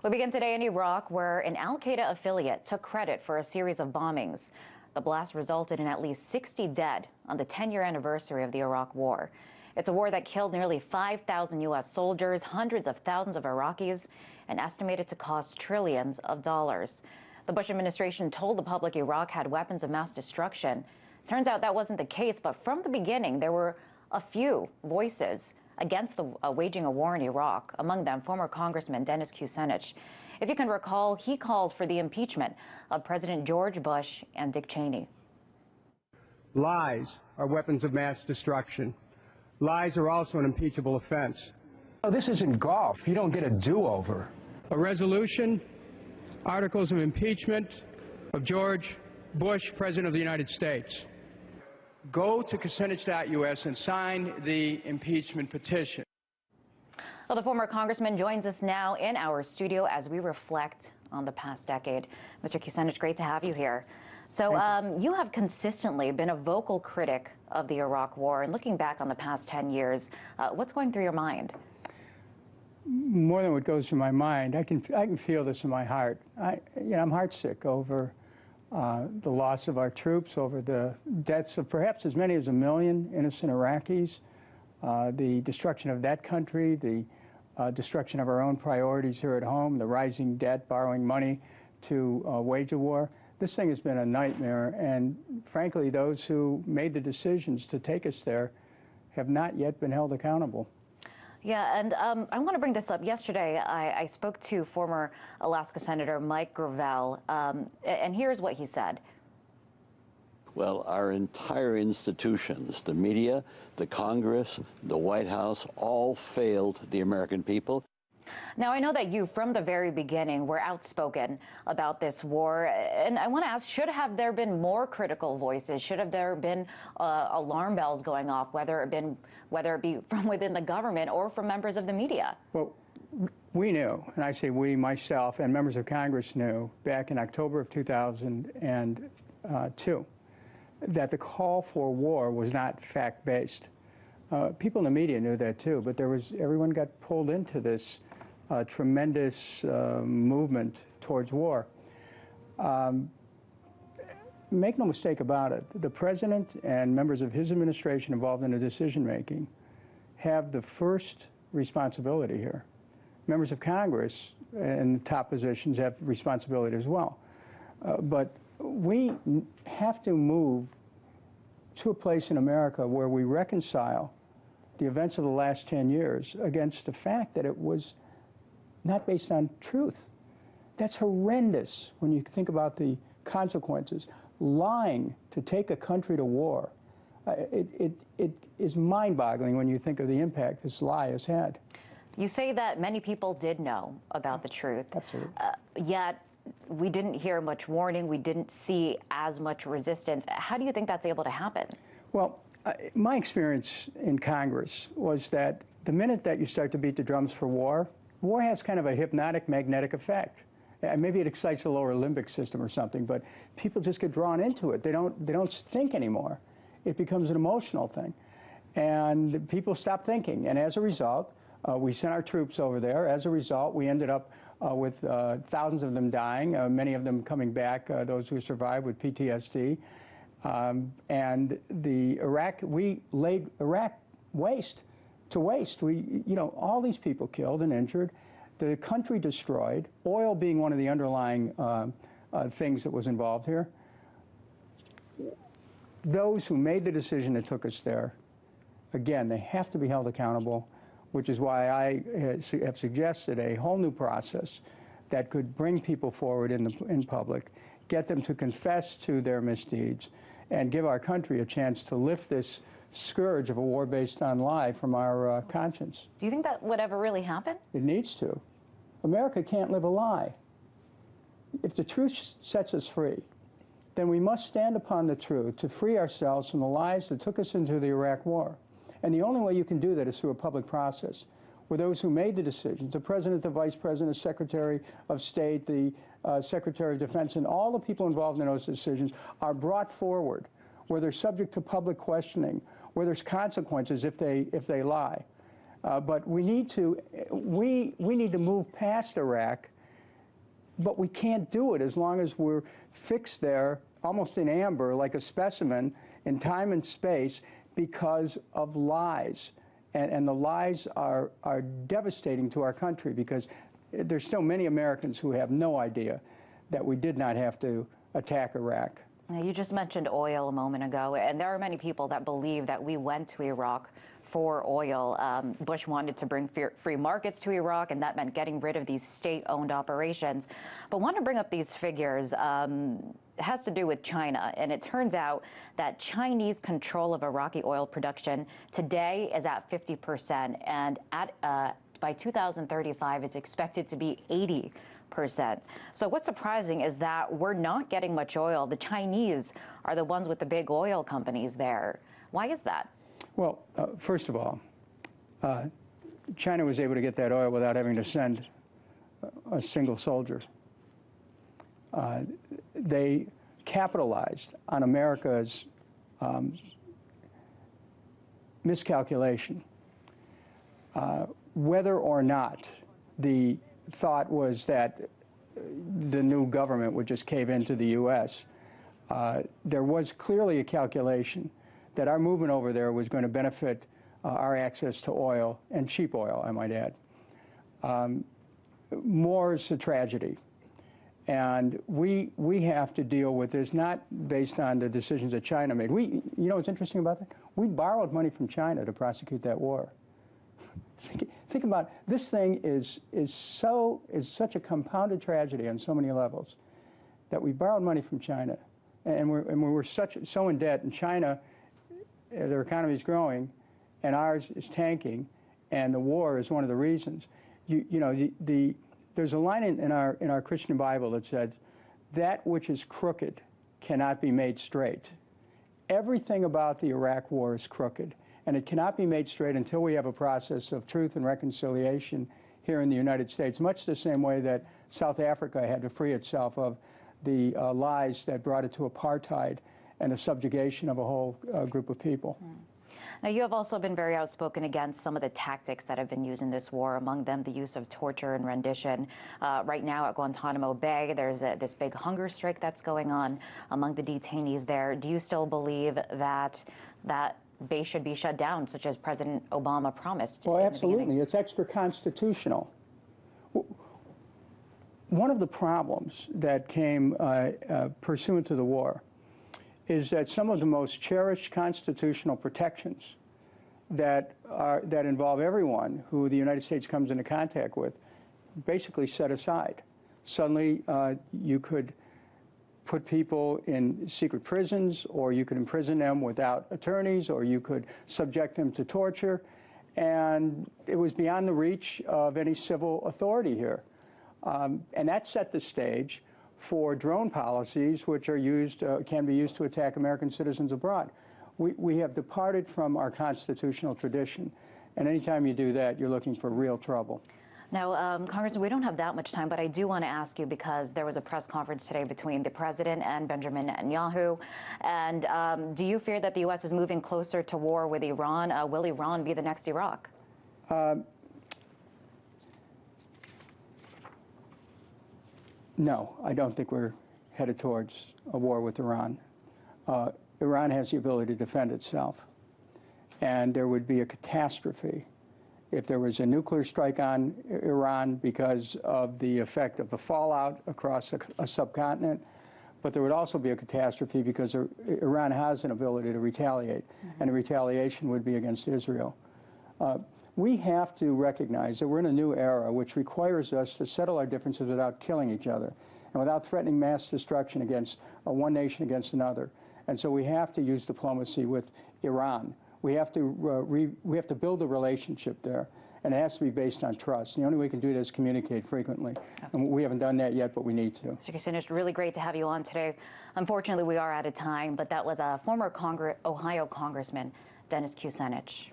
We begin today in Iraq, where an al-Qaeda affiliate took credit for a series of bombings. The blast resulted in at least 60 dead on the 10-year anniversary of the Iraq War. It's a war that killed nearly 5,000 U.S. soldiers, hundreds of thousands of Iraqis, and estimated to cost trillions of dollars. The Bush administration told the public Iraq had weapons of mass destruction. Turns out that wasn't the case, but from the beginning, there were a few voices against waging a war in Iraq, among them former Congressman Dennis Kucinich. If you can recall, he called for the impeachment of President George Bush and Dick Cheney. Lies are weapons of mass destruction. Lies are also an impeachable offense. Oh, this isn't golf. You don't get a do-over. A resolution, articles of impeachment of George Bush, President of the United States. Go to Kucinich.us and sign the impeachment petition. Well, the former congressman joins us now in our studio as we reflect on the past decade. Mr. Kucinich, great to have you here. So you have consistently been a vocal critic of the Iraq War, and looking back on the past 10 years, what's going through your mind? More than what goes through my mind, I can feel this in my heart. I'm heartsick over the loss of our troops, over the deaths of perhaps as many as 1 million innocent Iraqis, the destruction of that country, the destruction of our own priorities here at home, the rising debt, borrowing money to wage a war. This thing has been a nightmare, and frankly, those who made the decisions to take us there have not yet been held accountable. Yeah, and I want to bring this up. Yesterday, I spoke to former Alaska Senator Mike Gravel, and here's what he said. Well, our entire institutions, the media, the Congress, the White House, all failed the American people. Now, I know that you, from the very beginning, were outspoken about this war, and I want to ask, should have there been more critical voices? Should have there been alarm bells going off, whether it be from within the government or from members of the media? Well, we knew, and I say we, myself, and members of Congress knew back in October of 2002 that the call for war was not fact-based. People in the media knew that too, but everyone got pulled into this tremendous movement towards war. Make no mistake about it, the president and members of his administration involved in the decision-making have the first responsibility here. Members of Congress in top positions have responsibility as well. But we have to move to a place in America where we reconcile the events of the last 10 years against the fact that it was not based on truth. That's horrendous when you think about the consequences. Lying to take a country to war, it is mind-boggling when you think of the impact this lie has had. You say that many people did know about the truth. Absolutely. Yet we didn't hear much warning. We didn't see as much resistance. How do you think that's able to happen? Well, my experience in Congress was that the minute that you start to beat the drums for war, war has kind of a hypnotic, magnetic effect. Maybe it excites the lower limbic system or something, but people just get drawn into it. They don't think anymore. It becomes an emotional thing. And people stop thinking. And as a result, we sent our troops over there. As a result, we ended up with thousands of them dying, many of them coming back, those who survived with PTSD. And we laid Iraq waste to waste. All these people killed and injured, the country destroyed, oil being one of the underlying things that was involved here. Those who made the decision that took us there, again, they have to be held accountable, which is why I have suggested a whole new process that could bring people forward in public, get them to confess to their misdeeds, and give our country a chance to lift this scourge of a war based on lie from our conscience. Do you think that would ever really happen? It needs to. America can't live a lie. If the truth sets us free, then we must stand upon the truth to free ourselves from the lies that took us into the Iraq War. And the only way you can do that is through a public process, where those who made the decisions, the President, the Vice President, the Secretary of State, the Secretary of Defense, and all the people involved in those decisions are brought forward, where they're subject to public questioning, where there's consequences if they lie. But we need to move past Iraq but we can't do it as long as we're fixed there, almost in amber, like a specimen, in time and space, because of lies. And the lies are devastating to our country, because there's still many Americans who have no idea that we did not have to attack Iraq. Now, you just mentioned oil a moment ago, and there are many people that believe that we went to Iraq for oil. Bush wanted to bring free markets to Iraq, and that meant getting rid of these state-owned operations. But I want to bring up these figures. It has to do with China, and it turns out that Chinese control of Iraqi oil production today is at 50%, and by 2035, it's expected to be 80%. So what's surprising is that we're not getting much oil. The Chinese are the ones with the big oil companies there. Why is that? Well, first of all, China was able to get that oil without having to send a single soldier. They capitalized on America's miscalculation. Whether or not the thought was that the new government would just cave into the U.S., there was clearly a calculation that our movement over there was going to benefit our access to oil, and cheap oil, I might add. More is a tragedy. And we have to deal with this, not based on the decisions that China made. You know what's interesting about that? We borrowed money from China to prosecute that war. Think about it. This thing is such a compounded tragedy on so many levels that we borrowed money from China, and we were so in debt. And China, their economy is growing, and ours is tanking, and the war is one of the reasons. There's a line in our Christian Bible that says, "That which is crooked cannot be made straight." Everything about the Iraq war is crooked, and it cannot be made straight until we have a process of truth and reconciliation here in the United States, much the same way that South Africa had to free itself of the lies that brought it to apartheid and the subjugation of a whole group of people. Now, you have also been very outspoken against some of the tactics that have been used in this war, among them the use of torture and rendition. Right now at Guantanamo Bay, there's this big hunger strike that's going on among the detainees there. Do you still believe that that base should be shut down, such as President Obama promised? Well, absolutely. It's extra-constitutional. One of the problems that came pursuant to the war is that some of the most cherished constitutional protections that involve everyone who the United States comes into contact with basically set aside. Suddenly, you could put people in secret prisons, or you could imprison them without attorneys, or you could subject them to torture, and it was beyond the reach of any civil authority here. And that set the stage for drone policies, which are used, can be used to attack American citizens abroad. We have departed from our constitutional tradition, and anytime you do that, you're looking for real trouble. Now, Congressman, we don't have that much time, but I do want to ask you, because there was a press conference today between the president and Benjamin Netanyahu, and do you fear that the U.S. is moving closer to war with Iran? Will Iran be the next Iraq? No, I don't think we're headed towards a war with Iran. Iran has the ability to defend itself, and there would be a catastrophe if there was a nuclear strike on Iran because of the effect of the fallout across a subcontinent, but there would also be a catastrophe because Iran has an ability to retaliate, and the retaliation would be against Israel. We have to recognize that we're in a new era which requires us to settle our differences without killing each other and without threatening mass destruction against one nation against another. And so we have to use diplomacy with Iran. We have to build a relationship there, and it has to be based on trust. The only way we can do that is communicate frequently. And we haven't done that yet, but we need to. Mr. Kucinich, really great to have you on today. Unfortunately, we are out of time, but that was a former Ohio Congressman, Dennis Kucinich.